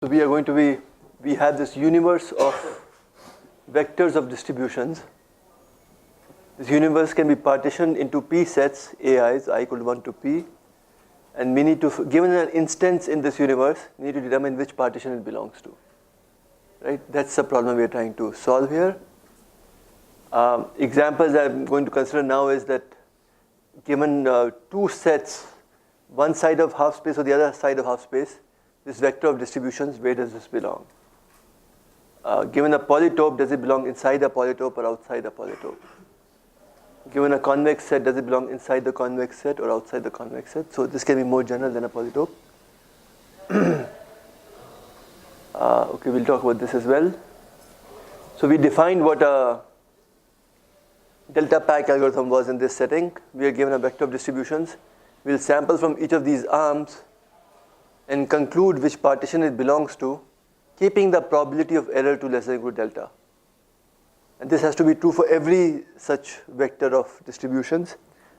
So we have this universe of vectors of distributions. This universe can be partitioned into P sets, AIs, I equal to 1 to P. And we need to, given an instance in this universe, we need to determine which partition it belongs to. Right? That's the problem we are trying to solve here. Examples that I'm going to consider now is that given two sets, one side of half space or the other side of half space, this vector of distributions, where does this belong? Given a polytope, does it belong inside a polytope or outside a polytope? Given a convex set, does it belong inside the convex set or outside the convex set? So this can be more general than a polytope. Okay, we'll talk about this as well. So we defined what a delta pack algorithm was in this setting. We are given a vector of distributions. We'll sample from each of these arms and conclude which partition it belongs to, keeping the probability of error to less than or equal to delta. And this has to be true for every such vector of distributions.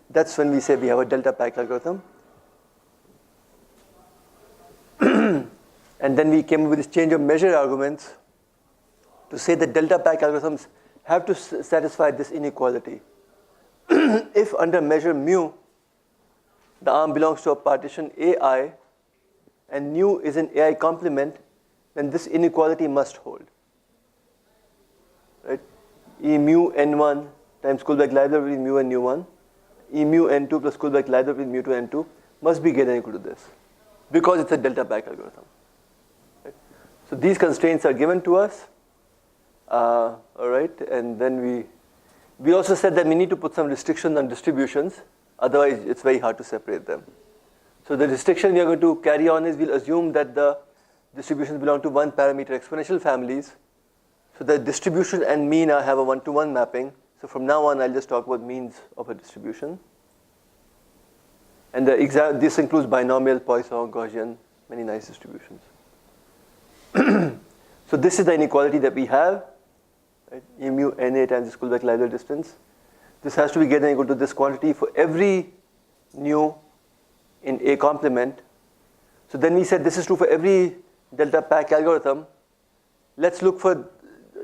That's when we say we have a delta pack algorithm. And then we came up with this change of measure arguments to say that delta pack algorithms have to satisfy this inequality. If under measure mu, the arm belongs to a partition AI, and nu is an AI complement, then this inequality must hold. Right? E mu n1 times Kullback-Leibler with mu n nu1, E mu n2 plus Kullback-Leibler with mu 2 n2 must be greater than or equal to this, because it's a delta pack algorithm. Right? So these constraints are given to us. All right, and then we also said that we need to put some restrictions on distributions, otherwise it's very hard to separate them. So the restriction we are going to carry on is we'll assume that the distributions belong to one parameter exponential families. So the distribution and mean have a one-to-one mapping. So from now on, I'll just talk about means of a distribution. And this includes binomial, Poisson, Gaussian, many nice distributions. So this is the inequality that we have. Right? E mu na times this Kullback-Leibler distance. This has to be greater than or equal to this quantity for every nu in A complement. So then we said this is true for every delta pack algorithm. Let's look for,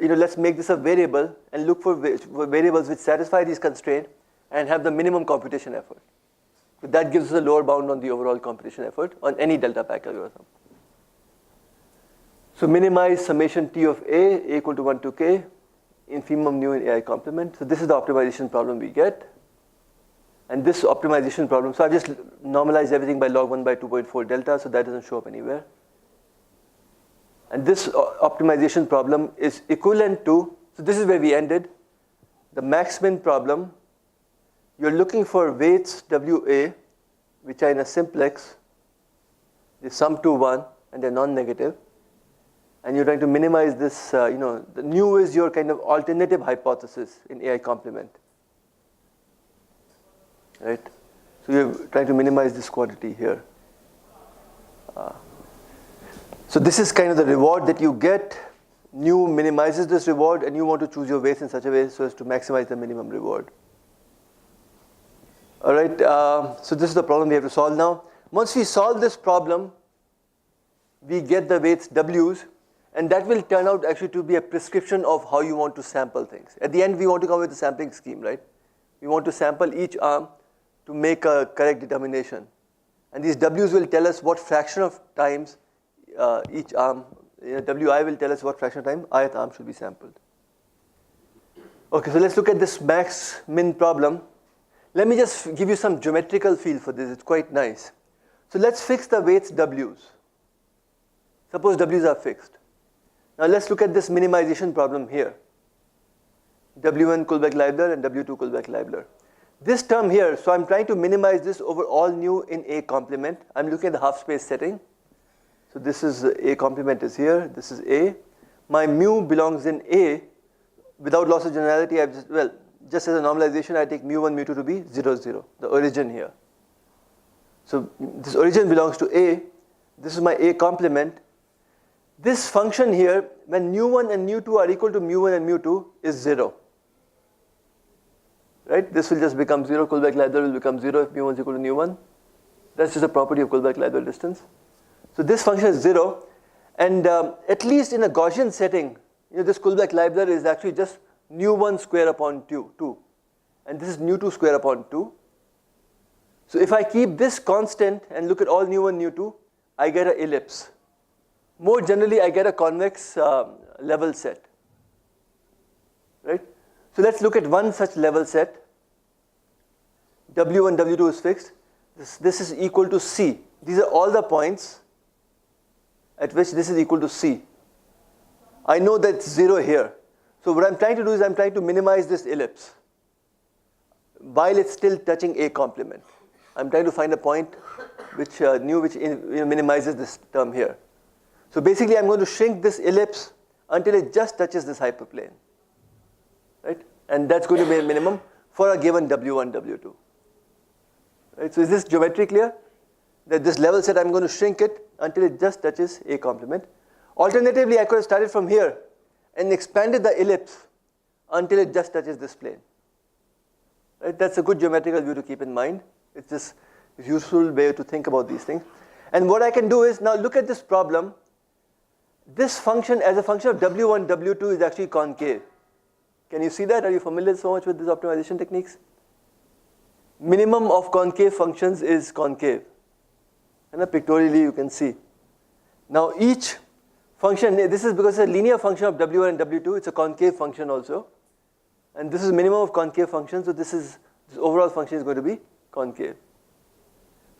let's make this a variable and look for variables which satisfy these constraints and have the minimum computation effort. So that gives us a lower bound on the overall computation effort on any delta pack algorithm. So minimize summation T of A equal to 1 to K, infimum nu in AI complement. So this is the optimization problem we get. And this optimization problem, so I've just normalized everything by log 1 by 2.4 delta, so that doesn't show up anywhere. And this optimization problem is equivalent to, so this is where we ended, the max-min problem. You're looking for weights WA, which are in a simplex. They sum to 1, and they're non-negative. And you're trying to minimize this, the nu is your kind of alternative hypothesis in AI complement. Right? So you're trying to minimize this quantity here. So this is kind of the reward that you get. Nu minimizes this reward, and you want to choose your weights in such a way so as to maximize the minimum reward. All right, so this is the problem we have to solve now. Once we solve this problem, we get the weights W's, and that will turn out actually to be a prescription of how you want to sample things. At the end, we want to come with a sampling scheme, right? We want to sample each arm to make a correct determination. And these W's will tell us what fraction of times each arm, Wi will tell us what fraction of time ith arm should be sampled. Okay, so let's look at this max-min problem. Let me just give you some geometrical feel for this. It's quite nice. So let's fix the weights W's. Suppose W's are fixed. Now let's look at this minimization problem here. W1 Kullback-Leibler and W2 Kullback-Leibler. This term here, so I'm trying to minimize this over all nu in A complement. I'm looking at the half space setting. So this is A complement is here. This is A. My mu belongs in A. Without loss of generality, just as a normalization, I take mu1, mu2 to be 0, 0, the origin here. So this origin belongs to A. This is my A complement. This function here, when nu1 and nu2 are equal to mu1 and mu2, is 0. Right? This will just become 0. Kullback-Leibler will become 0 if mu1 is equal to nu1. That's just a property of Kullback-Leibler distance. So this function is 0. And at least in a Gaussian setting, this Kullback-Leibler is actually just nu1 square upon 2. And this is nu2 square upon 2. So if I keep this constant and look at all nu1, nu2, I get an ellipse. More generally, I get a convex level set. Right? So let's look at one such level set. W1, W2 is fixed. This is equal to C. These are all the points at which this is equal to C. I know that it's 0 here. So what I'm trying to do is I'm trying to minimize this ellipse while it's still touching A complement. I'm trying to find a point which minimizes this term here. So basically, I'm going to shrink this ellipse until it just touches this hyperplane. Right? And that's going to be a minimum for a given W1, W2. Right? So is this geometry clear? That this level set, I'm going to shrink it until it just touches A complement. Alternatively, I could have started from here and expanded the ellipse until it just touches this plane. Right? That's a good geometrical view to keep in mind. It's just a useful way to think about these things. And what I can do is, now look at this problem. This function as a function of W1, W2 is actually concave. Can you see that? Are you familiar so much with these optimization techniques? Minimum of concave functions is concave. And pictorially you can see. Now each function, this is because it's a linear function of W1 and W2, it's a concave function also. And this is minimum of concave function, so this overall function is going to be concave.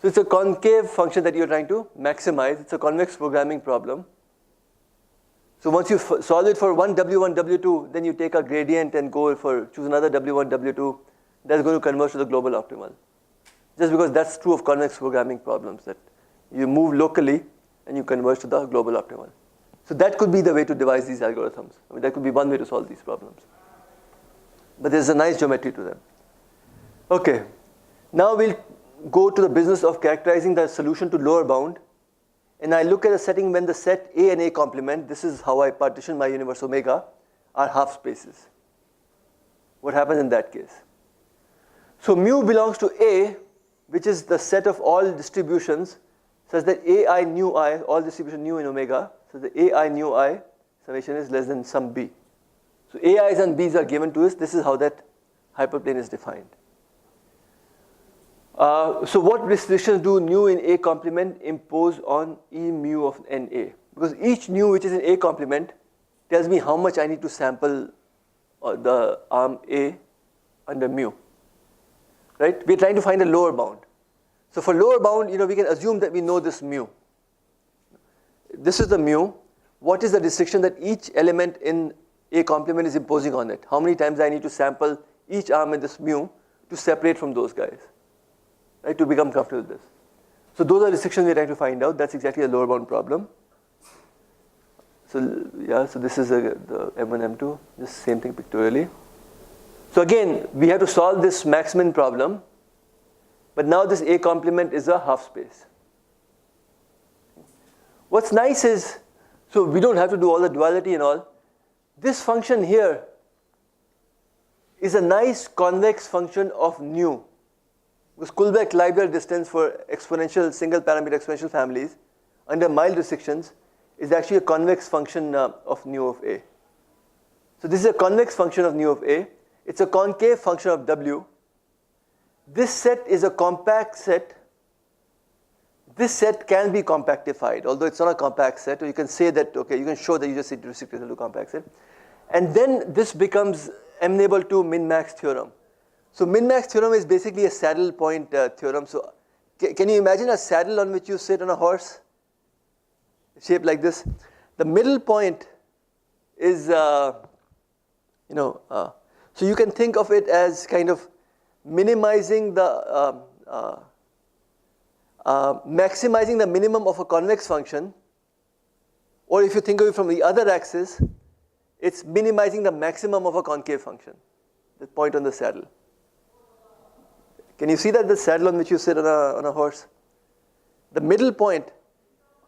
So it's a concave function that you're trying to maximize. It's a convex programming problem. So once you solve it for one W1, W2, then you take a gradient and choose another W1, W2. That's going to converge to the global optimal. Just because that's true of convex programming problems, that you move locally and you converge to the global optimal. So that could be the way to devise these algorithms. I mean, that could be one way to solve these problems. But there's a nice geometry to them. Okay, now we'll go to the business of characterizing the solution to lower bound. And I look at a setting when the set A and A complement, this is how I partition my universe omega, are half spaces. What happens in that case? So mu belongs to A, which is the set of all distributions, such that AI nu I, all distribution nu in omega, so the AI nu I summation is less than some B. So AIs and Bs are given to us. This is how that hyperplane is defined. So what restrictions do nu in A complement impose on E mu of NA? Because each nu which is in A complement tells me how much I need to sample the arm A under mu. Right? We're trying to find a lower bound. So for lower bound, we can assume that we know this mu. This is the mu. What is the restriction that each element in A complement is imposing on it? How many times I need to sample each arm in this mu to separate from those guys? Right, to become comfortable with this. So those are restrictions we're trying to find out. That's exactly a lower bound problem. So yeah, so this is the M1, M2, just same thing pictorially. So again, we have to solve this max-min problem, but now this A complement is a half space. What's nice is, so we don't have to do all the duality and all. This function here is a nice convex function of nu. Because Kullback-Leibler distance for exponential single parameter exponential families under mild restrictions is actually a convex function of nu of A. So this is a convex function of nu of A. It's a concave function of W. This set is a compact set. This set can be compactified, although it's not a compact set. Or you can say that, okay, you can show that you just restrict it to a compact set. And then this becomes amenable to min-max theorem. So min-max theorem is basically a saddle point theorem. So can you imagine a saddle on which you sit on a horse? Shaped like this. The middle point is, so you can think of it as kind of minimizing the, maximizing the minimum of a convex function. Or if you think of it from the other axis, it's minimizing the maximum of a concave function, the point on the saddle. Can you see that, the saddle on which you sit on a horse? The middle point,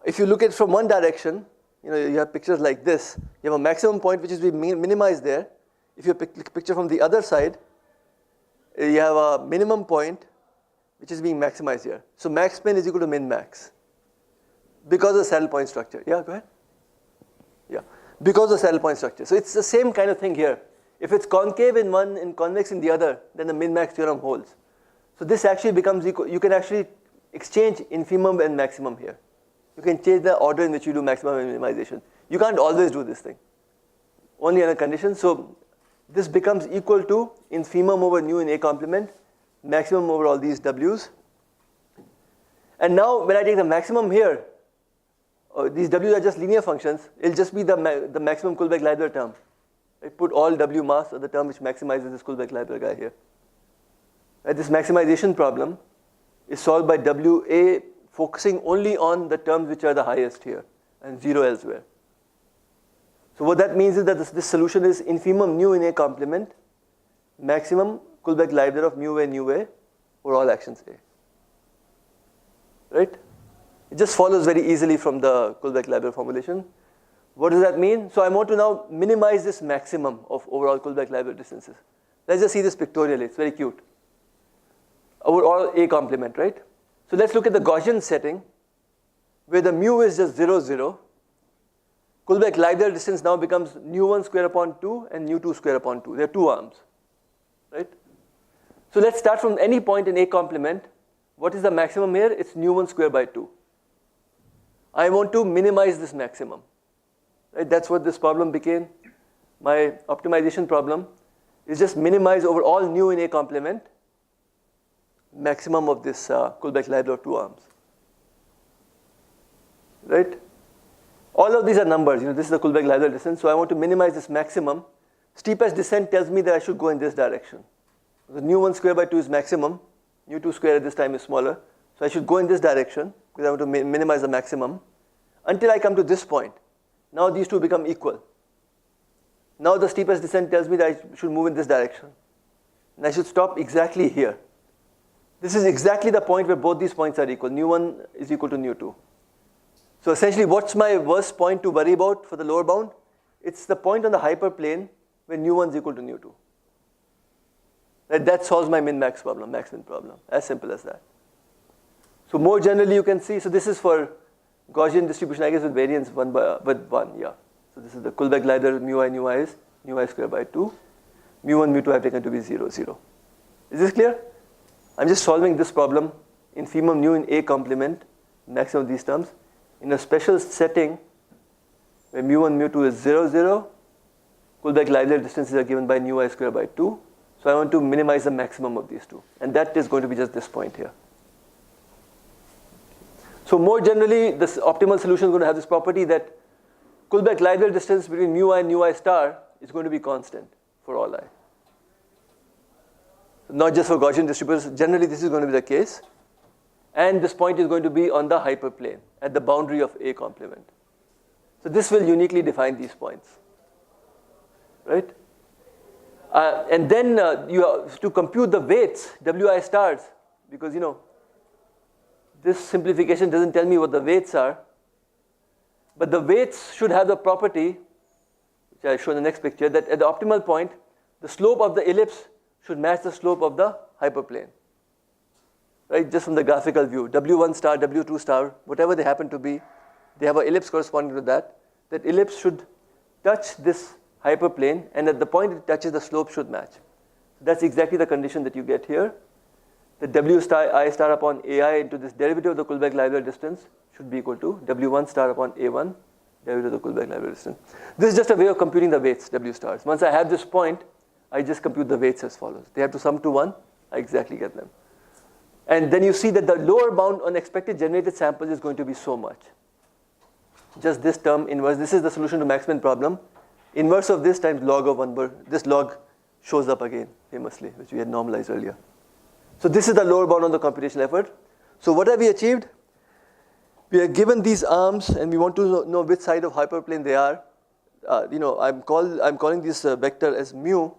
if you look at it from one direction, you have pictures like this. You have a maximum point which is being minimized there. If you picture from the other side, you have a minimum point which is being maximized here. So max min is equal to min max because of the saddle point structure. Yeah, go ahead. because of saddle point structure. So it's the same kind of thing here. If it's concave in one and convex in the other, then the min-max theorem holds. So this actually becomes equal. You can actually exchange infimum and maximum here. You can change the order in which you do maximum and minimization. You can't always do this thing. Only under conditions. So this becomes equal to infimum over nu in A complement, maximum over all these W's. And now when I take the maximum here, these W's are just linear functions. It'll just be the maximum Kullback-Leibler term. I put all W mass of the term which maximizes this Kullback-Leibler guy here. This maximization problem is solved by WA focusing only on the terms which are the highest here and zero elsewhere. So what that means is that this solution is infimum nu in A complement, maximum Kullback-Leibler of mu A nu A for all actions A. Right? It just follows very easily from the Kullback-Leibler formulation. What does that mean? So I want to now minimize this maximum of overall Kullback-Leibler distances. Let's just see this pictorially. It's very cute. Overall A complement, right? So let's look at the Gaussian setting where the mu is just 0, 0. Kullback-Leibler distance now becomes nu1 square upon 2 and nu2 square upon 2. There are two arms, right? So let's start from any point in A complement. What is the maximum here? It's nu1 square by 2. I want to minimize this maximum. Right? That's what this problem became. My optimization problem is just minimize over all nu in A complement, maximum of this Kullback-Leibler of two arms. Right? All of these are numbers. This is the Kullback-Leibler distance. So I want to minimize this maximum. Steepest descent tells me that I should go in this direction. The nu1 square by 2 is maximum. Nu2 square at this time is smaller. So I should go in this direction because I want to minimize the maximum until I come to this point. Now these two become equal. Now the steepest descent tells me that I should move in this direction. And I should stop exactly here. This is exactly the point where both these points are equal. Nu1 is equal to nu2. So essentially, what's my worst point to worry about for the lower bound? It's the point on the hyperplane where nu1 is equal to nu2. Right? That solves my min-max problem, max-min problem. As simple as that. So more generally, you can see, so this is for Gaussian distribution, I guess, with variance with 1, yeah. So this is the Kullback-Leibler mu I nu I is nu I square by 2. Mu1, mu2 I've taken to be 0, 0. Is this clear? I'm just solving this problem infimum nu in A complement, maximum of these terms, in a special setting where mu1, mu2 is 0, 0. Kullback-Leibler distances are given by nu I square by 2. So I want to minimize the maximum of these two. And that is going to be just this point here. So more generally, this optimal solution is going to have this property that Kullback-Leibler distance between mu I and nu I star is going to be constant for all I. Not just for Gaussian distributors, generally this is going to be the case. And this point is going to be on the hyperplane at the boundary of A complement. So this will uniquely define these points, right? And then you have to compute the weights, Wi stars, because this simplification doesn't tell me what the weights are. But the weights should have the property, which I show in the next picture, that at the optimal point, the slope of the ellipse should match the slope of the hyperplane. Right, just from the graphical view, W1 star, W2 star, whatever they happen to be, they have an ellipse corresponding to that. That ellipse should touch this hyperplane, and at the point it touches, the slope should match. That's exactly the condition that you get here. The W star I star upon AI into this derivative of the Kullback-Leibler distance should be equal to W1 star upon A1, derivative of the Kullback-Leibler distance. This is just a way of computing the weights, W stars. Once I have this point, I just compute the weights as follows. They have to sum to 1, I exactly get them. And then you see that the lower bound on expected generated samples is going to be so much. Just this term inverse, this is the solution to max-min problem. Inverse of this times log of 1, this log shows up again, famously, which we had normalized earlier. So this is the lower bound on the computational effort. So what have we achieved? We are given these arms, and we want to know which side of hyperplane they are. I'm calling this vector as mu.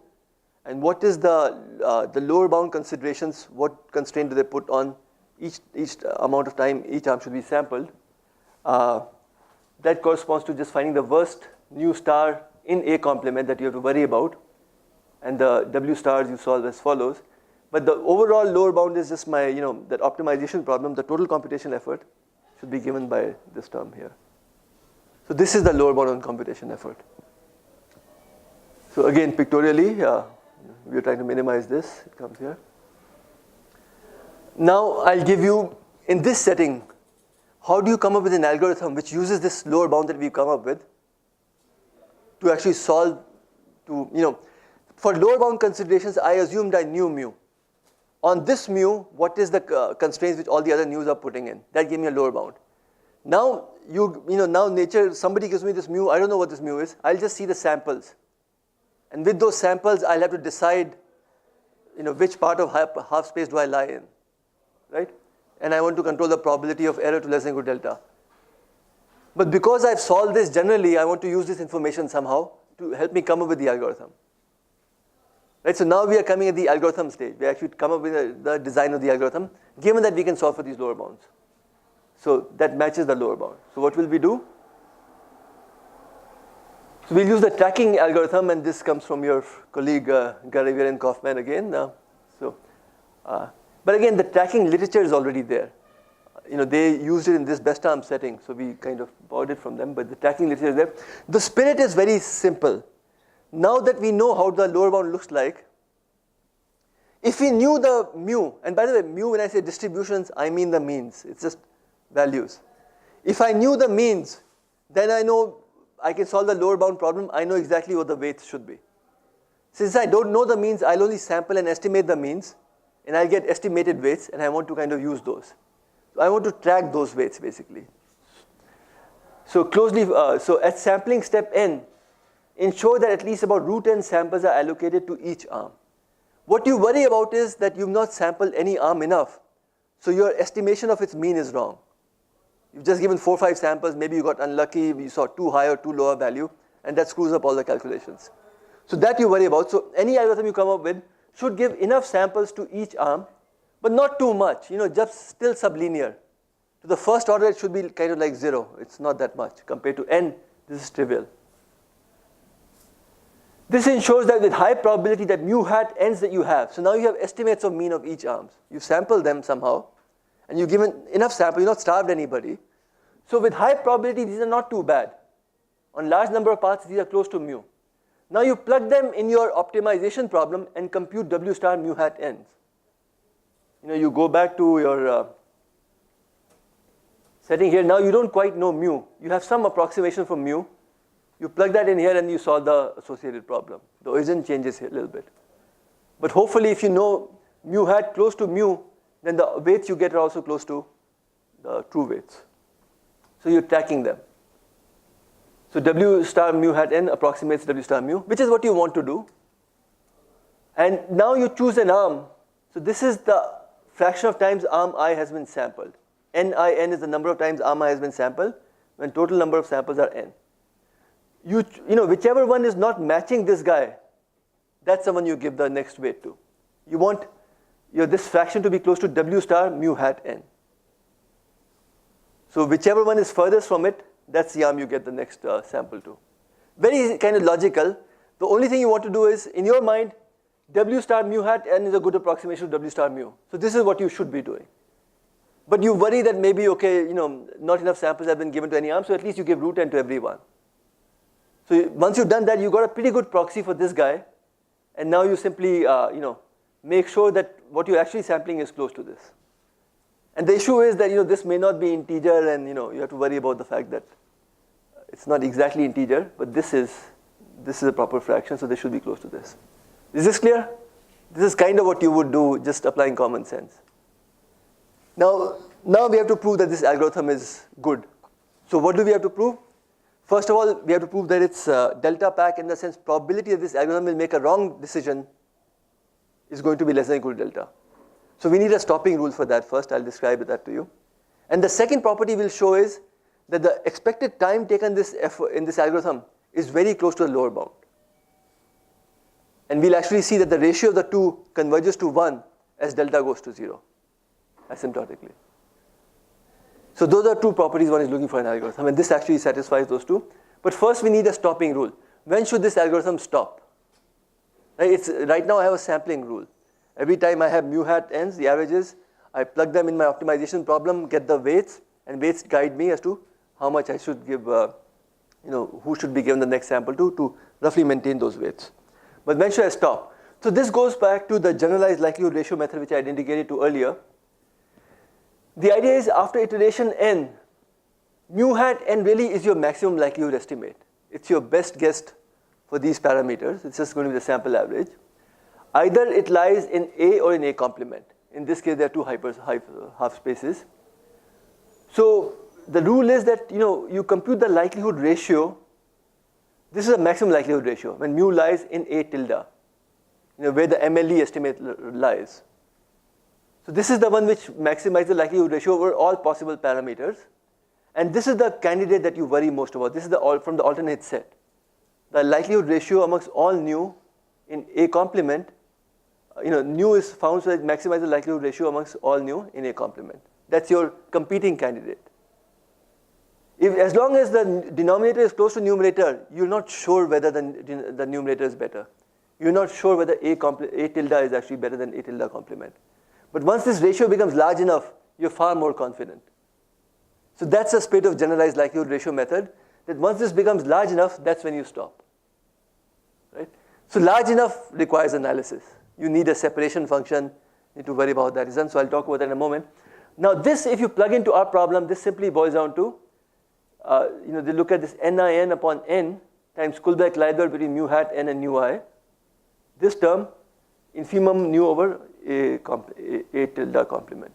And what is the lower bound considerations? What constraint do they put on each amount of time each arm should be sampled? That corresponds to just finding the worst nu star in A complement that you have to worry about. And the W stars you solve as follows. But the overall lower bound is just my, that optimization problem. The total computational effort should be given by this term here. So this is the lower bound on computation effort. So again, pictorially, we are trying to minimize this. It comes here. Now I'll give you, in this setting, how do you come up with an algorithm which uses this lower bound that we've come up with to actually solve, for lower bound considerations, I assumed I knew mu. On this mu, what is the constraints which all the other mu's are putting in? That gave me a lower bound. Now, now nature, somebody gives me this mu, I don't know what this mu is, I'll just see the samples. And with those samples, I'll have to decide, which part of half space do I lie in, right? And I want to control the probability of error to less than equal to delta. But because I've solved this generally, I want to use this information somehow to help me come up with the algorithm. Right, so now we are coming at the algorithm stage. We actually come up with the design of the algorithm, given that we can solve for these lower bounds. So that matches the lower bound. So what will we do? So we'll use the tracking algorithm, and this comes from your colleague Garavier and Kaufman again. But again, the tracking literature is already there. They used it in this best arm setting, so we kind of borrowed it from them, but the tracking literature is there. The spirit is very simple. Now that we know how the lower bound looks like, if we knew the mu, and by the way, mu, when I say distributions, I mean the means. It's just values. If I knew the means, then I know I can solve the lower bound problem. I know exactly what the weights should be. Since I don't know the means, I'll only sample and estimate the means, and I'll get estimated weights, and I want to kind of use those. So I want to track those weights, basically. So so at sampling step n, ensure that at least about root n samples are allocated to each arm. What you worry about is that you've not sampled any arm enough, so your estimation of its mean is wrong. You've just given 4 or 5 samples, maybe you got unlucky, you saw too high or too low a value, and that screws up all the calculations. So that you worry about. So any algorithm you come up with should give enough samples to each arm, but not too much, just still sublinear. To the first order, it should be kind of like 0. It's not that much. Compared to n, this is trivial. This ensures that with high probability that mu hat ends that you have. So now you have estimates of mean of each arms. You sample them somehow, and you've given enough sample, you've not starved anybody. So with high probability, these are not too bad. On large number of paths, these are close to mu. Now you plug them in your optimization problem and compute W star mu hat ends. You go back to your setting here. Now you don't quite know mu. You have some approximation for mu. You plug that in here and you solve the associated problem. The origin changes here a little bit. But hopefully if you know mu hat close to mu, then the weights you get are also close to the true weights. So you're tracking them. So W star mu hat n approximates W star mu, which is what you want to do. And now you choose an arm. So this is the fraction of times arm I has been sampled. Nin is the number of times arm I has been sampled when total number of samples are n. Whichever one is not matching this guy, that's the one you give the next weight to. You want this fraction to be close to W star mu hat n. So whichever one is furthest from it, that's the arm you get the next sample to. Very kind of logical. The only thing you want to do is, in your mind, W star mu hat n is a good approximation of W star mu. So this is what you should be doing. But you worry that maybe, not enough samples have been given to any arm, so at least you give root n to every one. So once you've done that, you got a pretty good proxy for this guy, and now you simply, make sure that what you're actually sampling is close to this. And the issue is that, this may not be integer, and, you have to worry about the fact that it's not exactly integer, but this is a proper fraction, so they should be close to this. Is this clear? This is kind of what you would do, just applying common sense. Now we have to prove that this algorithm is good. So what do we have to prove? First of all, we have to prove that it's delta pack, in the sense probability that this algorithm will make a wrong decision is going to be less than or equal to delta. So we need a stopping rule for that first. I'll describe that to you. And the second property we'll show is that the expected time taken in this algorithm is very close to the lower bound. And we'll actually see that the ratio of the two converges to 1 as delta goes to 0, asymptotically. So those are two properties one is looking for in an algorithm, and this actually satisfies those two. But first we need a stopping rule. When should this algorithm stop? Right now I have a sampling rule. Every time I have mu hat ends, the averages, I plug them in my optimization problem, get the weights, and weights guide me as to how much I should give who should be given the next sample to roughly maintain those weights. But when should I stop? So this goes back to the generalized likelihood ratio method which I had indicated to earlier. The idea is after iteration n, mu hat n really is your maximum likelihood estimate. It's your best guess for these parameters. It's just going to be the sample average. Either it lies in A or in A complement. In this case, there are two half spaces. So the rule is that you compute the likelihood ratio. This is a maximum likelihood ratio when mu lies in A tilde, where the MLE estimate lies. So this is the one which maximizes the likelihood ratio over all possible parameters. And this is the candidate that you worry most about. This is from the alternate set. The likelihood ratio amongst all nu in A complement, nu is found so that it maximizes the likelihood ratio amongst all nu in A complement. That's your competing candidate. As long as the denominator is close to numerator, you're not sure whether the numerator is better. You're not sure whether A tilde is actually better than A tilde complement. But once this ratio becomes large enough, you're far more confident. So that's the spirit of generalized likelihood ratio method, that once this becomes large enough, that's when you stop. Right? So large enough requires analysis. You need a separation function. You need to worry about that. So I'll talk about that in a moment. Now this, if you plug into our problem, this simply boils down to, they look at this NIN upon N times Kullback-Leibler between mu hat N and nu I. This term, infimum nu over A tilde complement.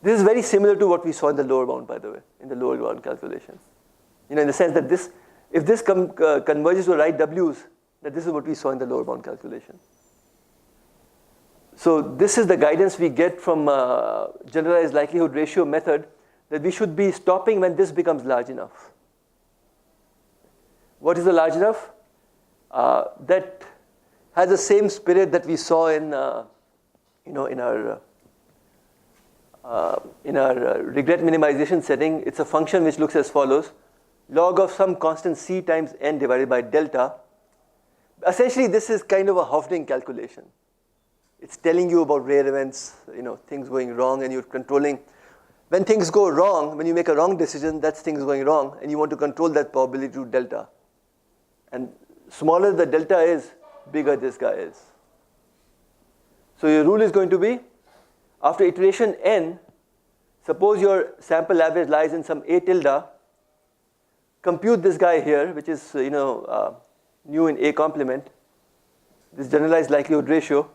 This is very similar to what we saw in the lower bound, by the way, in the lower bound calculation. In the sense that if this converges to the right W's, that this is what we saw in the lower bound calculation. So this is the guidance we get from generalized likelihood ratio method, that we should be stopping when this becomes large enough. What is the large enough? That has the same spirit that we saw in our regret minimization setting. It's a function which looks as follows: log of some constant c times n divided by delta. Essentially, this is kind of a Hovding calculation. It's telling you about rare events, things going wrong, and you're controlling. When things go wrong, when you make a wrong decision, that's things going wrong, and you want to control that probability to delta. And smaller the delta is, bigger this guy is. So your rule is going to be, after iteration n, suppose your sample average lies in some A tilde, compute this guy here, which is nu in A complement, this generalized likelihood ratio.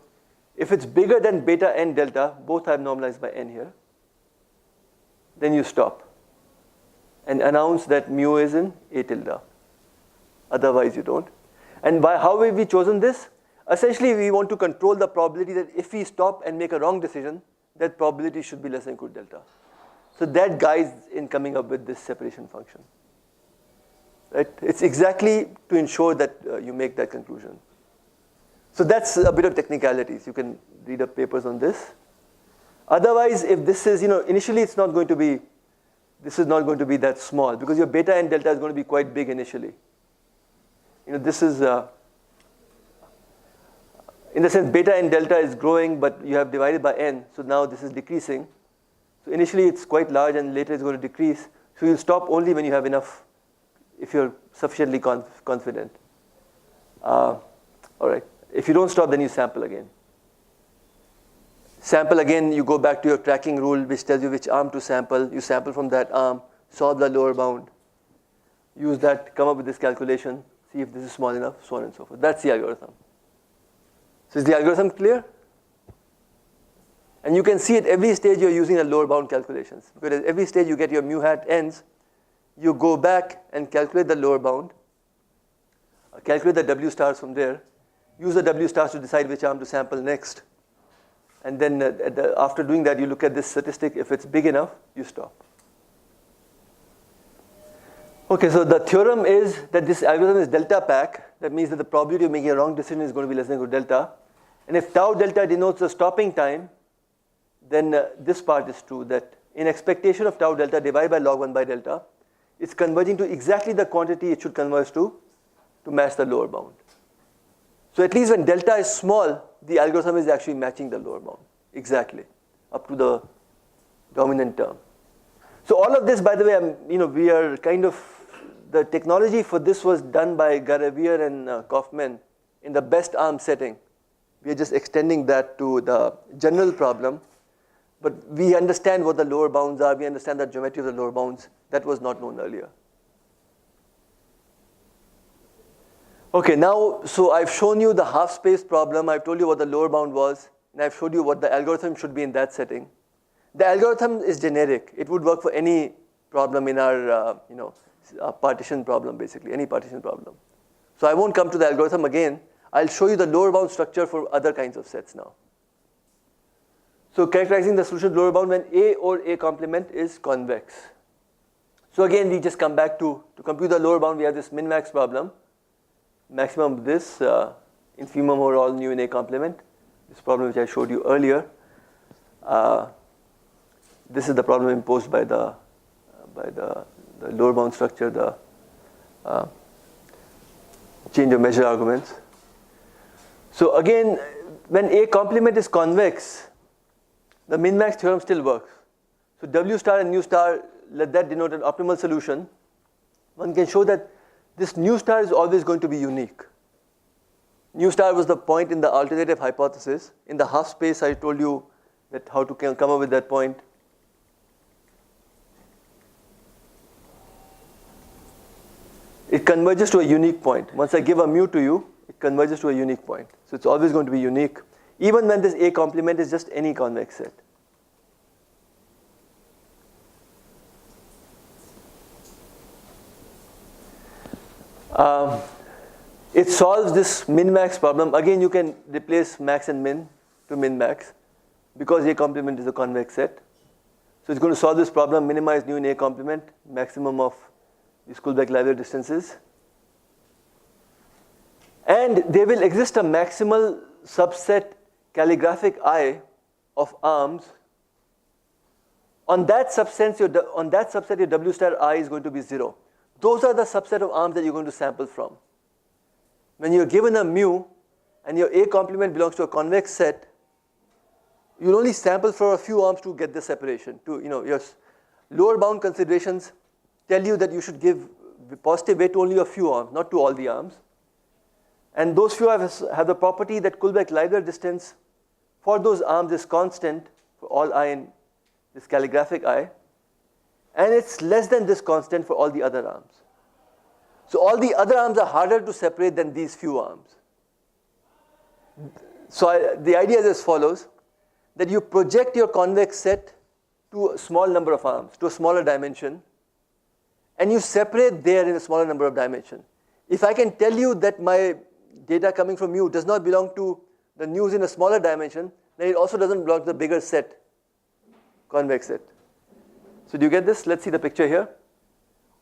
If it's bigger than beta n delta, both are normalized by n here, then you stop and announce that mu is in A tilde. Otherwise you don't. And how have we chosen this? Essentially, we want to control the probability that if we stop and make a wrong decision, that probability should be less than equal to delta. So that guides in coming up with this separation function. Right? It's exactly to ensure that you make that conclusion. So that's a bit of technicalities. You can read up papers on this. Otherwise, if this is, initially it's not going to be, this is not going to be that small, because your beta and delta is going to be quite big initially. This is, in the sense beta and delta is growing, but you have divided by n, so now this is decreasing. So initially it's quite large and later it's going to decrease. So you'll stop only when you have enough, if you're sufficiently confident. All right. If you don't stop, then you sample again. Sample again, you go back to your tracking rule, which tells you which arm to sample. You sample from that arm, solve the lower bound, use that, come up with this calculation, see if this is small enough, so on and so forth. That's the algorithm. So is the algorithm clear? And you can see at every stage you're using the lower bound calculations. Because at every stage you get your mu hat ends, you go back and calculate the lower bound, calculate the W stars from there, use the W stars to decide which arm to sample next. And then after doing that, you look at this statistic. If it's big enough, you stop. Okay, so the theorem is that this algorithm is delta pack. That means that the probability of making a wrong decision is going to be less than equal to delta. And if tau delta denotes the stopping time, then this part is true, that in expectation of tau delta divided by log 1 by delta, it's converging to exactly the quantity it should converge to match the lower bound. So at least when delta is small, the algorithm is actually matching the lower bound, exactly, up to the dominant term. So all of this, by the way, we are kind of the technology for this was done by Garavier and Kaufman in the best arm setting. We are just extending that to the general problem. But we understand what the lower bounds are. We understand the geometry of the lower bounds. That was not known earlier. Okay, now, so I've shown you the half space problem. I've told you what the lower bound was. And I've showed you what the algorithm should be in that setting. The algorithm is generic. It would work for any problem in our, partition problem, basically, any partition problem. So I won't come to the algorithm again. I'll show you the lower bound structure for other kinds of sets now. So characterizing the solution of lower bound when A or A complement is convex. So again, we just come back to compute the lower bound, we have this min-max problem. Maximum of this, infimum over all nu in A complement. This problem which I showed you earlier. This is the problem imposed by the lower bound structure, the change of measure arguments. So again, when A complement is convex, the min-max theorem still works. So W star and nu star, let that denote an optimal solution. One can show that this nu star is always going to be unique. Nu star was the point in the alternative hypothesis. In the half space, I told you that how to come up with that point. It converges to a unique point. Once I give a mu to you, it converges to a unique point. So it's always going to be unique, even when this A complement is just any convex set. It solves this min-max problem. Again, you can replace max and min to min-max because A complement is a convex set. So it's going to solve this problem, minimize nu in A complement, maximum of these Kullback-Leibler distances. And there will exist a maximal subset calligraphic I of arms. On that subset, your W star I is going to be 0. Those are the subset of arms that you're going to sample from. When you're given a mu and your A complement belongs to a convex set, you'll only sample for a few arms to get the separation. Your lower bound considerations tell you that you should give positive weight to only a few arms, not to all the arms. And those few have the property that Kullback-Leibler distance for those arms is constant for all I in this calligraphic I. And it's less than this constant for all the other arms. So all the other arms are harder to separate than these few arms. So the idea is as follows, that you project your convex set to a small number of arms, to a smaller dimension, and you separate there in a smaller number of dimensions. If I can tell you that my data coming from mu does not belong to the news in a smaller dimension, then it also doesn't belong to the bigger set, convex set. So do you get this? Let's see the picture here.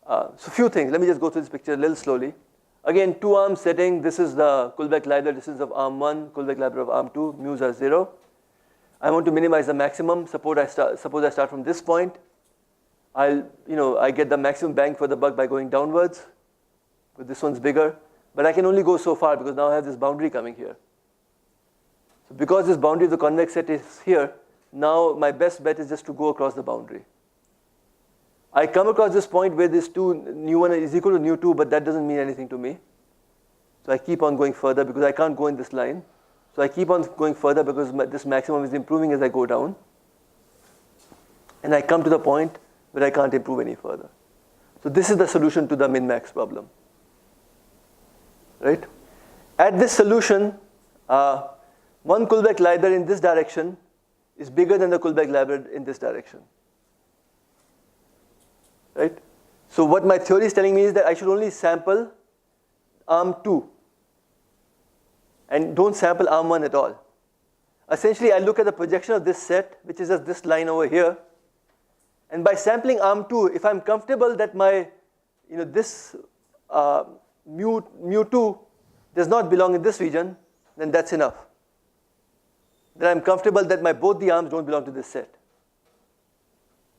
So few things. Let me just go through this picture a little slowly. Again, two arm setting. This is the Kullback-Leibler distance of arm 1, Kullback-Leibler of arm 2. Mu's are 0. I want to minimize the maximum. Suppose I start from this point. I get the maximum bang for the buck by going downwards. But this one's bigger. But I can only go so far because now I have this boundary coming here. So because this boundary of the convex set is here, now my best bet is just to go across the boundary. I come across this point where this nu1 is equal to nu2, but that doesn't mean anything to me. So I keep on going further because I can't go in this line. So I keep on going further because this maximum is improving as I go down. And I come to the point where I can't improve any further. So this is the solution to the min-max problem. Right? At this solution, one Kullback-Leibler in this direction is bigger than the Kullback-Leibler in this direction. Right? So what my theory is telling me is that I should only sample arm 2 and don't sample arm 1 at all. Essentially, I look at the projection of this set, which is just this line over here, and by sampling arm 2, if I'm comfortable that my, this mu2 does not belong in this region, then that's enough. Then I'm comfortable that both the arms don't belong to this set.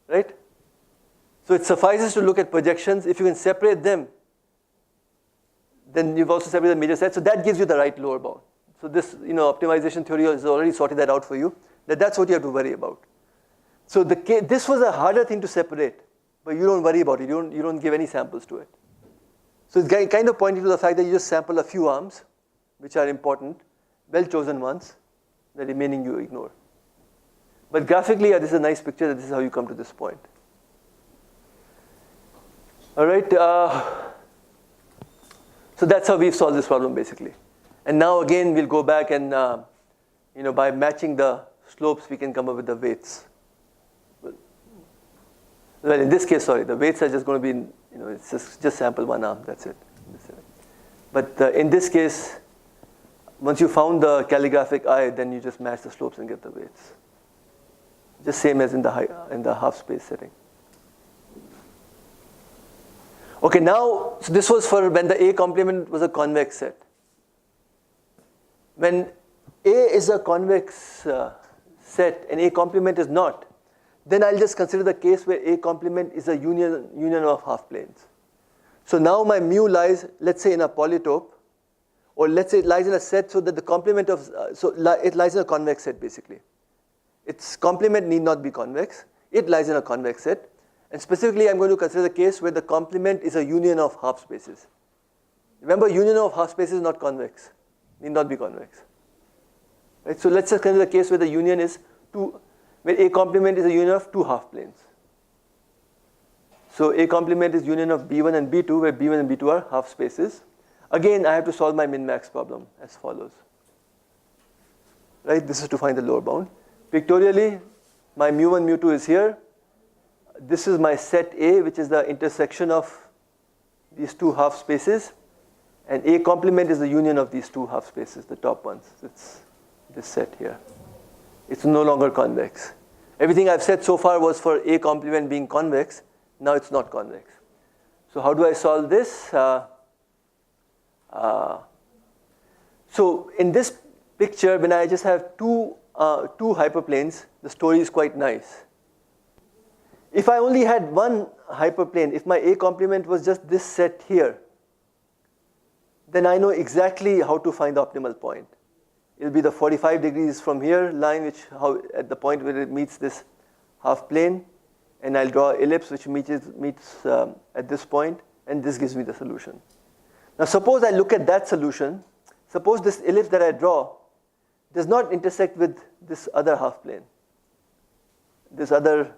Right? So it suffices to look at projections. If you can separate them, then you've also separated the major set. So that gives you the right lower bound. So this optimization theory has already sorted that out for you. That's what you have to worry about. So this was a harder thing to separate, but you don't worry about it. You don't give any samples to it. So it's kind of pointing to the fact that you just sample a few arms, which are important, well-chosen ones, the remaining you ignore. But graphically, this is a nice picture that this is how you come to this point. All right, so that's how we've solved this problem basically. And now again, we'll go back and, by matching the slopes, we can come up with the weights. Well, in this case, sorry, the weights are just going to be, it's just sample one arm, that's it. But in this case, once you found the calligraphic eye, then you just match the slopes and get the weights. Just same as in the half space setting. Okay, now, so this was for when the A complement was a convex set. When A is a convex set and A complement is not, then I'll just consider the case where A complement is a union of half planes. So now my mu lies, let's say, in a polytope, or let's say it lies in a set so that the complement of, it lies in a convex set basically. Its complement need not be convex. It lies in a convex set. And specifically, I'm going to consider the case where the complement is a union of half spaces. Remember, union of half spaces is not convex, need not be convex. Right? So let's just consider the case where the union is where A complement is a union of two half planes. So A complement is union of B1 and B2, where B1 and B2 are half spaces. Again, I have to solve my min-max problem as follows. Right? This is to find the lower bound. Pictorially, my mu1, mu2 is here. This is my set A, which is the intersection of these two half spaces. And A complement is the union of these two half spaces, the top ones. It's this set here. It's no longer convex. Everything I've said so far was for A complement being convex. Now it's not convex. So how do I solve this? So in this picture, when I just have two hyperplanes, the story is quite nice. If I only had one hyperplane, if my A complement was just this set here, then I know exactly how to find the optimal point. It will be the 45 degrees from here line, at the point where it meets this half plane, and I'll draw an ellipse which meets at this point, and this gives me the solution. Now suppose I look at that solution. Suppose this ellipse that I draw does not intersect with this other half plane, this other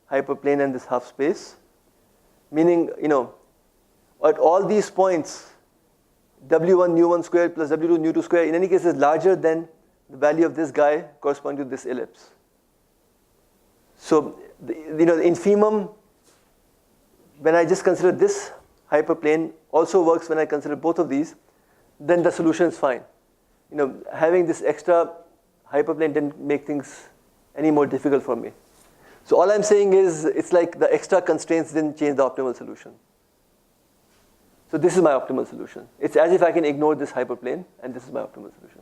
hyperplane and this half space, meaning, at all these points, W1 nu1 squared plus W2 nu2 squared in any case is larger than the value of this guy corresponding to this ellipse. So, infimum, when I just consider this hyperplane, also works when I consider both of these, then the solution is fine. Having this extra hyperplane didn't make things any more difficult for me. So all I'm saying is, it's like the extra constraints didn't change the optimal solution. So this is my optimal solution. It's as if I can ignore this hyperplane, and this is my optimal solution.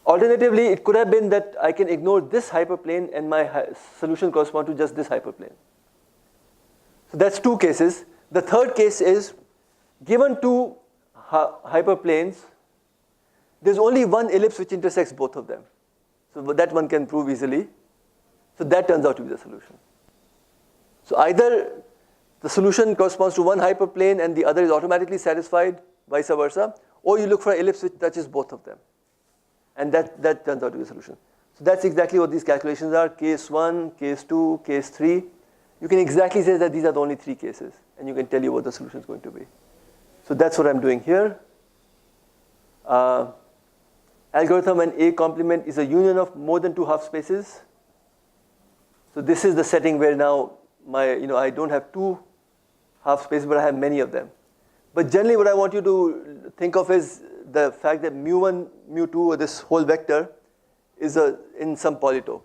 Alternatively, it could have been that I can ignore this hyperplane and my solution corresponds to just this hyperplane. So that's two cases. The third case is, given two hyperplanes, there's only one ellipse which intersects both of them. So that one can prove easily. So that turns out to be the solution. So either the solution corresponds to one hyperplane and the other is automatically satisfied, vice versa, or you look for an ellipse which touches both of them. And that turns out to be the solution. So that's exactly what these calculations are, case 1, case 2, case 3. You can exactly say that these are the only three cases, and you can tell you what the solution is going to be. So that's what I'm doing here. Algorithm when A complement is a union of more than two half spaces. So this is the setting where now I don't have two half spaces, but I have many of them. But generally what I want you to think of is the fact that mu1, mu2, or this whole vector is in some polytope.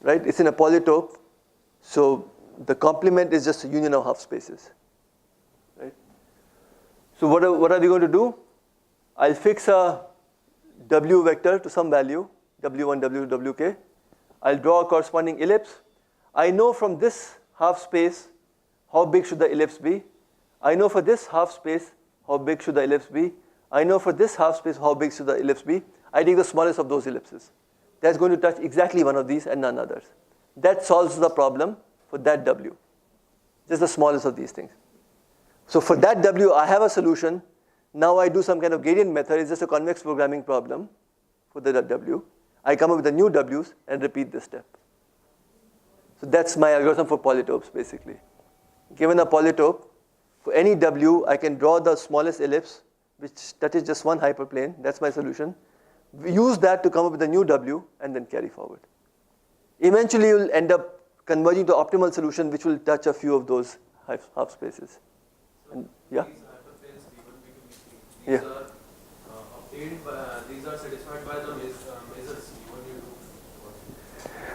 Right? It's in a polytope. So the complement is just a union of half spaces. Right? So what are we going to do? I'll fix a W vector to some value, W1, W2, Wk. I'll draw a corresponding ellipse. I know from this half space how big should the ellipse be. I know for this half space how big should the ellipse be. I know for this half space how big should the ellipse be. I take the smallest of those ellipses. That's going to touch exactly one of these and none others. That solves the problem for that W. Just the smallest of these things. So for that W, I have a solution. Now I do some kind of gradient method. It's just a convex programming problem for the W. I come up with the new W's and repeat this step. So that's my algorithm for polytopes, basically. Given a polytope, for any W, I can draw the smallest ellipse, which touches just one hyperplane. That's my solution. We use that to come up with a new W and then carry forward. Eventually, you'll end up converging to optimal solution, which will touch a few of those half spaces. And, yeah? These hyperplanes B1, B2, B3, Yeah. These are satisfied by the measures U1,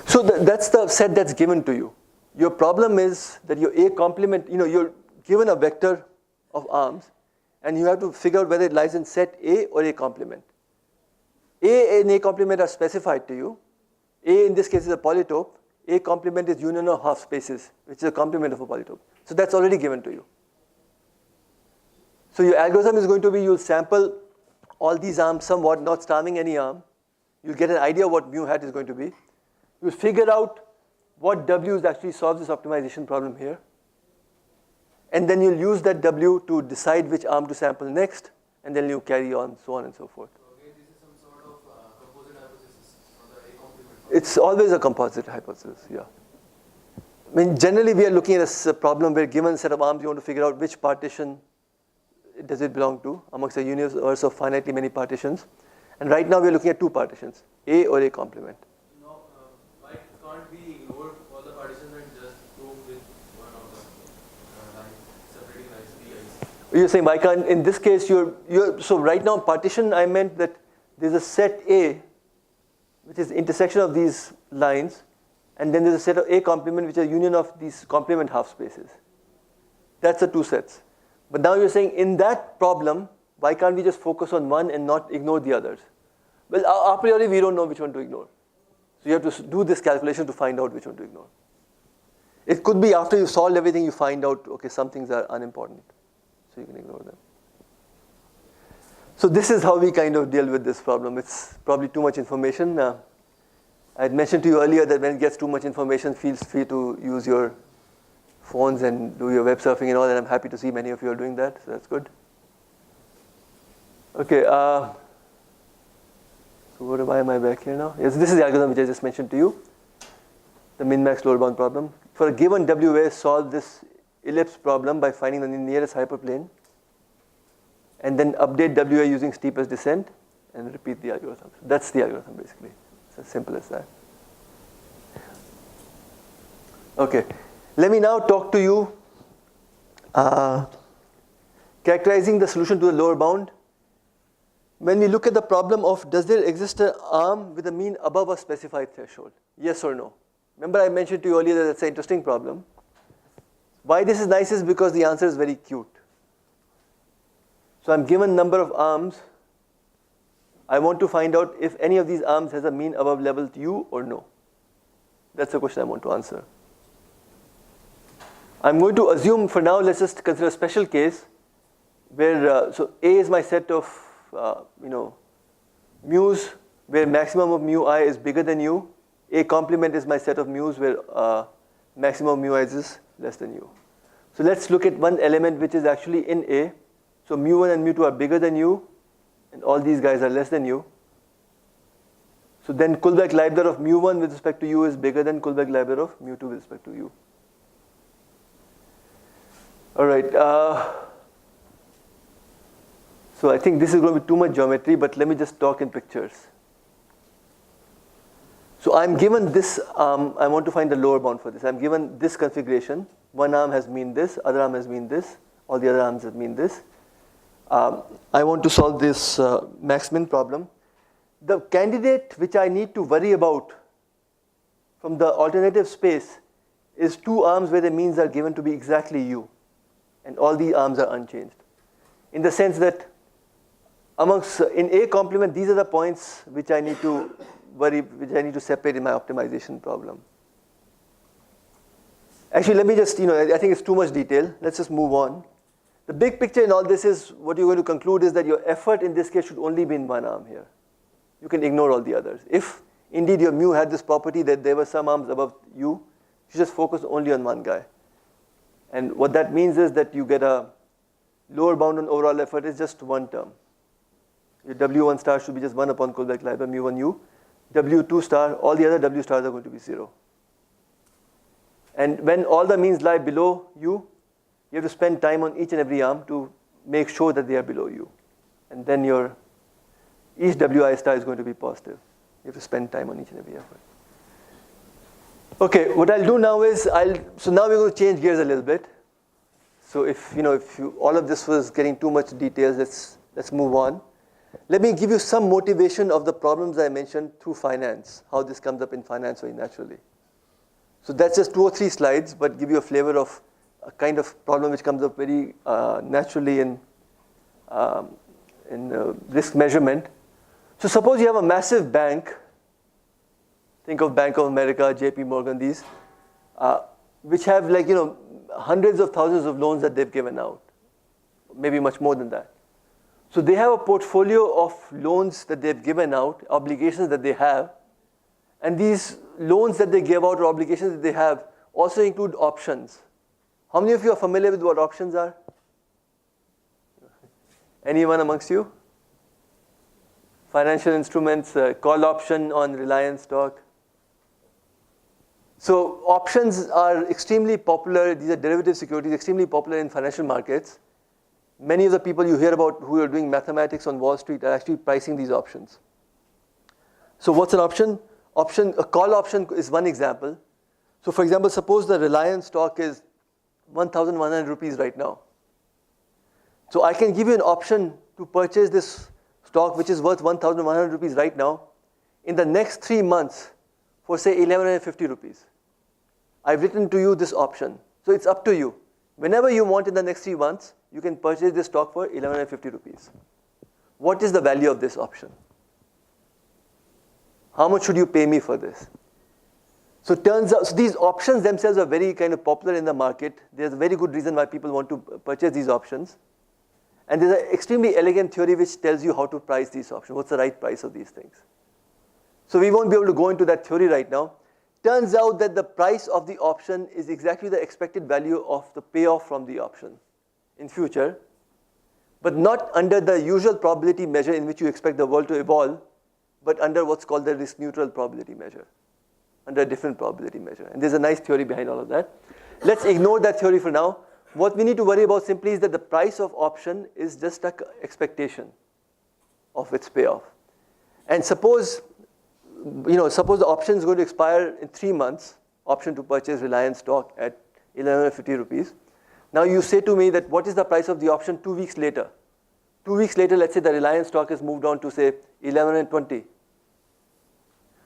U2. So that's the set that's given to you. Your problem is that your A complement, you're given a vector of arms, and you have to figure out whether it lies in set A or A complement. A and A complement are specified to you. A in this case is a polytope. A complement is union of half spaces, which is a complement of a polytope. So that's already given to you. So your algorithm is going to be, you'll sample all these arms somewhat, not starving any arm. You'll get an idea what mu hat is going to be. You'll figure out what W actually solves this optimization problem here. And then you'll use that W to decide which arm to sample next, and then you carry on, so on and so forth. Okay, this is some sort of composite hypothesis on the A complement. It's always a composite hypothesis, yeah. I mean, generally we are looking at a problem where given a set of arms, you want to figure out which partition does it belong to amongst a universe of finitely many partitions. And right now we're looking at two partitions, A or A complement. No, why can't we ignore all the partitions and just go with one of the lines, separating lines, PIs? You're saying why can't, in this case, so right now partition, I meant that there's a set A, which is the intersection of these lines, and then there's a set of A complement, which is a union of these complement half spaces. That's the two sets. But now you're saying in that problem, why can't we just focus on one and not ignore the others? Well, a priori, we don't know which one to ignore. So you have to do this calculation to find out which one to ignore. It could be after you've solved everything, you find out, okay, some things are unimportant. So you can ignore them. So this is how we kind of deal with this problem. It's probably too much information. I had mentioned to you earlier that when it gets too much information, feel free to use your phones and do your web surfing and all, and I'm happy to see many of you are doing that, so that's good. Okay, so why am I back here now? Yes, this is the algorithm which I just mentioned to you, the min-max lower bound problem. For a given WA, solve this ellipse problem by finding the nearest hyperplane, and then update WA using steepest descent, and repeat the algorithm. So that's the algorithm, basically. It's as simple as that. Okay. Let me now talk to you characterizing the solution to the lower bound. When we look at the problem of does there exist an arm with a mean above a specified threshold? Yes or no? Remember I mentioned to you earlier that that's an interesting problem. Why this is nice is because the answer is very cute. So I'm given number of arms. I want to find out if any of these arms has a mean above level U or no. That's the question I want to answer. I'm going to assume for now, let's just consider a special case where, so A is my set of, mu's where maximum of mu I is bigger than U. A complement is my set of mu's where maximum mu I is less than U. So let's look at one element which is actually in A. So mu1 and mu2 are bigger than U, and all these guys are less than U. So then Kullback-Leibler of mu1 with respect to U is bigger than Kullback-Leibler of mu2 with respect to U. All right, so I think this is going to be too much geometry, but let me just talk in pictures. So I'm given this arm, I want to find the lower bound for this. I'm given this configuration. One arm has mean this, other arm has mean this, all the other arms have mean this. I want to solve this max-min problem. The candidate which I need to worry about from the alternative space is two arms where the means are given to be exactly U. And all the arms are unchanged. In the sense that in A complement, these are the points which I need to worry, which I need to separate in my optimization problem. Actually, let me just, I think it's too much detail. Let's just move on. The big picture in all this is, what you're going to conclude is that your effort in this case should only be in one arm here. You can ignore all the others. If indeed your mu had this property that there were some arms above U, you just focus only on one guy. And what that means is that you get a lower bound on overall effort is just one term. Your W1 star should be just 1 upon Kullback-Leibler mu1u. W2 star, all the other W stars are going to be 0. And when all the means lie below u, you have to spend time on each and every arm to make sure that they are below u. And then each Wi star is going to be positive. You have to spend time on each and every effort. Okay, what I'll do now is, so now we're going to change gears a little bit. So if all of this was getting too much details, let's move on. Let me give you some motivation of the problems I mentioned through finance, how this comes up in finance very naturally. So that's just 2 or 3 slides, but give you a flavor of a kind of problem which comes up very naturally in risk measurement. So suppose you have a massive bank, think of Bank of America, JP Morgan, these, which have hundreds of thousands of loans that they've given out, maybe much more than that. So they have a portfolio of loans that they've given out, obligations that they have, and these loans that they give out or obligations that they have also include options. How many of you are familiar with what options are? Anyone amongst you? Financial instruments, call option on Reliance stock. So options are extremely popular. These are derivative securities, extremely popular in financial markets. Many of the people you hear about who are doing mathematics on Wall Street are actually pricing these options. So what's an option? A call option is one example. So for example, suppose the Reliance stock is 1,100 rupees right now. So I can give you an option to purchase this stock which is worth 1,100 rupees right now in the next 3 months for say 1,150 rupees. I've written to you this option. So it's up to you. Whenever you want in the next 3 months, you can purchase this stock for 1,150 rupees. What is the value of this option? How much should you pay me for this? So it turns out, so these options themselves are very kind of popular in the market. There's a very good reason why people want to purchase these options. And there's an extremely elegant theory which tells you how to price these options. What's the right price of these things? So we won't be able to go into that theory right now. Turns out that the price of the option is exactly the expected value of the payoff from the option in future, but not under the usual probability measure in which you expect the world to evolve, but under what's called the risk neutral probability measure, under a different probability measure. And there's a nice theory behind all of that. Let's ignore that theory for now. What we need to worry about simply is that the price of option is just an expectation of its payoff. And suppose the option is going to expire in 3 months, option to purchase Reliance stock at 1,150 rupees. Now you say to me that what is the price of the option 2 weeks later? 2 weeks later, let's say the Reliance stock has moved on to say 1,120.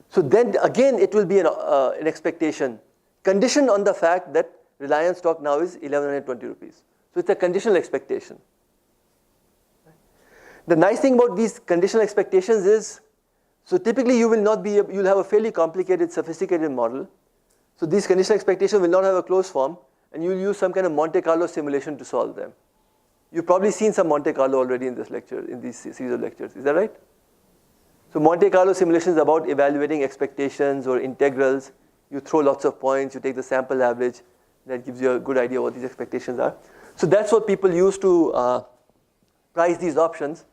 So then again, it will be an expectation, conditioned on the fact that Reliance stock now is 1,120 rupees. So it's a conditional expectation. The nice thing about these conditional expectations is, so typically you'll have a fairly complicated, sophisticated model. So these conditional expectations will not have a closed form, and you'll use some kind of Monte Carlo simulation to solve them. You've probably seen some Monte Carlo already in this lecture, in this series of lectures. Is that right? So Monte Carlo simulation is about evaluating expectations or integrals. You throw lots of points, you take the sample average. That gives you a good idea what these expectations are. So that's what people use to price these options.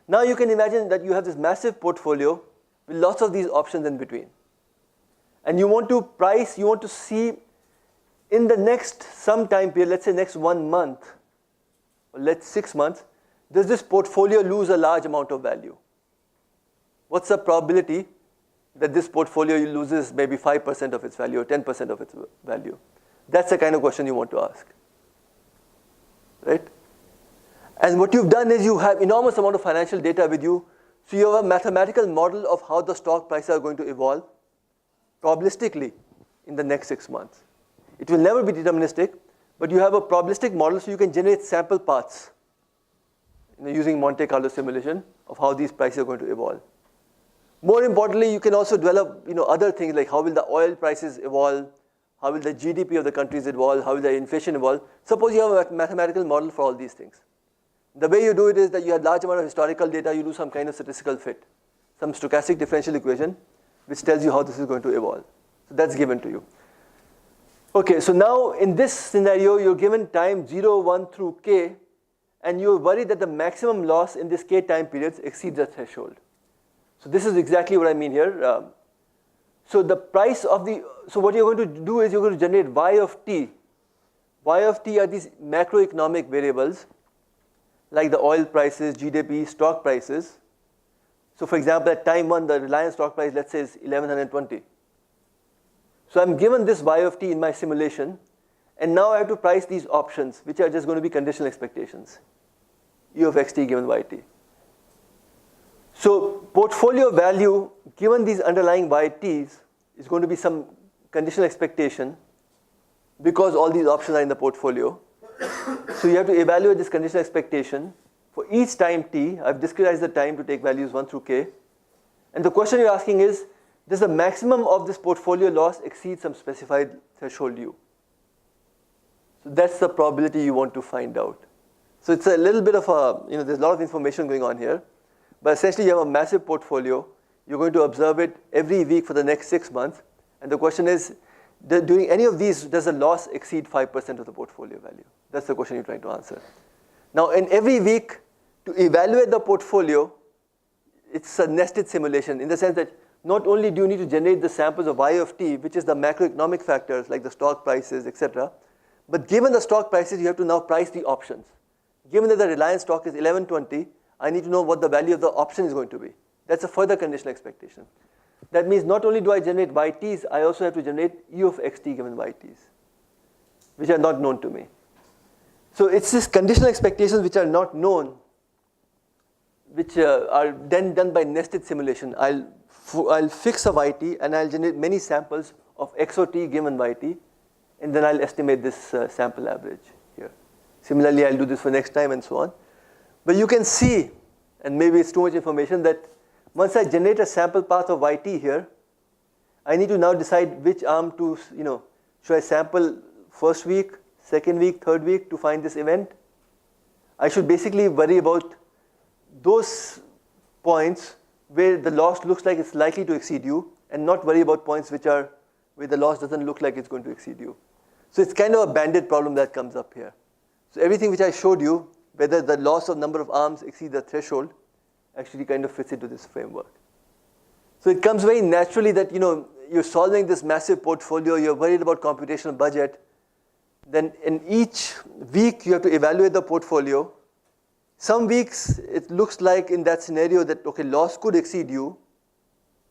Now you can imagine that you have this massive portfolio with lots of these options in between. And you want to price, you want to see in the next some time period, let's say next 1 month, or let's 6 months, does this portfolio lose a large amount of value? What's the probability that this portfolio loses maybe 5% of its value or 10% of its value? That's the kind of question you want to ask, right? And what you've done is you have enormous amount of financial data with you. So you have a mathematical model of how the stock prices are going to evolve probabilistically in the next 6 months. It will never be deterministic, but you have a probabilistic model so you can generate sample paths using Monte Carlo simulation of how these prices are going to evolve. More importantly, you can also develop other things like how will the oil prices evolve, how will the GDP of the countries evolve, how will the inflation evolve. Suppose you have a mathematical model for all these things. The way you do it is that you have large amount of historical data, you do some kind of statistical fit, some stochastic differential equation, which tells you how this is going to evolve. So that's given to you. Okay, so now in this scenario, you're given time 0, 1 through k, and you're worried that the maximum loss in this k time periods exceeds the threshold. So this is exactly what I mean here. So the price of so what you're going to do is you're going to generate y of t. Y of t are these macroeconomic variables like the oil prices, GDP, stock prices. So for example, at time 1, the Reliance stock price, let's say, is 1120. So I'm given this y of t in my simulation, and now I have to price these options, which are just going to be conditional expectations. U of xt given yt. So portfolio value given these underlying yt's is going to be some conditional expectation because all these options are in the portfolio. So you have to evaluate this conditional expectation for each time t. I've discretized the time to take values 1 through k. And the question you're asking is, does the maximum of this portfolio loss exceed some specified threshold u? So that's the probability you want to find out. So it's a little bit of there's a lot of information going on here. But essentially you have a massive portfolio. You're going to observe it every week for the next 6 months. And the question is, during any of these, does the loss exceed 5% of the portfolio value? That's the question you're trying to answer. Now, in every week, to evaluate the portfolio, it's a nested simulation in the sense that not only do you need to generate the samples of y of t, which is the macroeconomic factors like the stock prices, etc., but given the stock prices, you have to now price the options. Given that the Reliance stock is 1120, I need to know what the value of the option is going to be. That's a further conditional expectation. That means not only do I generate yt's, I also have to generate u of xt given yt's, which are not known to me. So it's these conditional expectations which are not known, which are then done by nested simulation. I'll fix a yt and I'll generate many samples of x or t given yt, and then I'll estimate this sample average here. Similarly, I'll do this for next time and so on. But you can see, and maybe it's too much information, that once I generate a sample path of yt here, I need to now decide which arm to, should I sample first week, second week, third week to find this event? I should basically worry about those points where the loss looks like it's likely to exceed u, and not worry about points where the loss doesn't look like it's going to exceed u. So it's kind of a bandit problem that comes up here. So everything which I showed you, whether the loss of number of arms exceeds the threshold, actually kind of fits into this framework. So it comes very naturally that you're solving this massive portfolio, you're worried about computational budget. Then in each week you have to evaluate the portfolio. Some weeks it looks like in that scenario that loss could exceed u,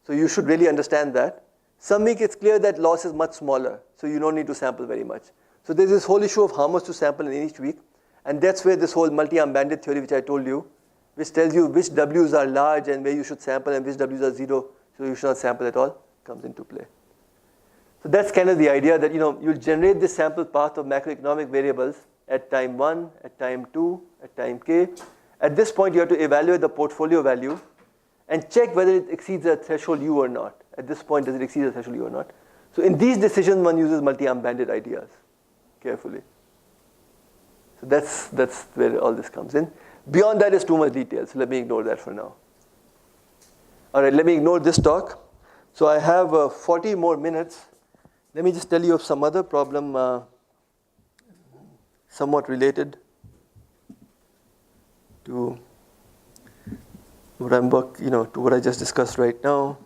so you should really understand that. Some week it's clear that loss is much smaller, so you don't need to sample very much. So there's this whole issue of how much to sample in each week, and that's where this whole multi-arm bandit theory which I told you, which tells you which W's are large and where you should sample and which W's are zero, so you should not sample at all, comes into play. So that's kind of the idea that you'll generate this sample path of macroeconomic variables at time 1, at time 2, at time k. At this point you have to evaluate the portfolio value and check whether it exceeds the threshold u or not. At this point, does it exceed the threshold u or not? So in these decisions one uses multi-arm bandit ideas carefully. So that's where all this comes in. Beyond that is too much detail, so let me ignore that for now. All right, let me ignore this talk. So I have 40 more minutes. Let me just tell you of some other problem somewhat related to what to what I just discussed right now.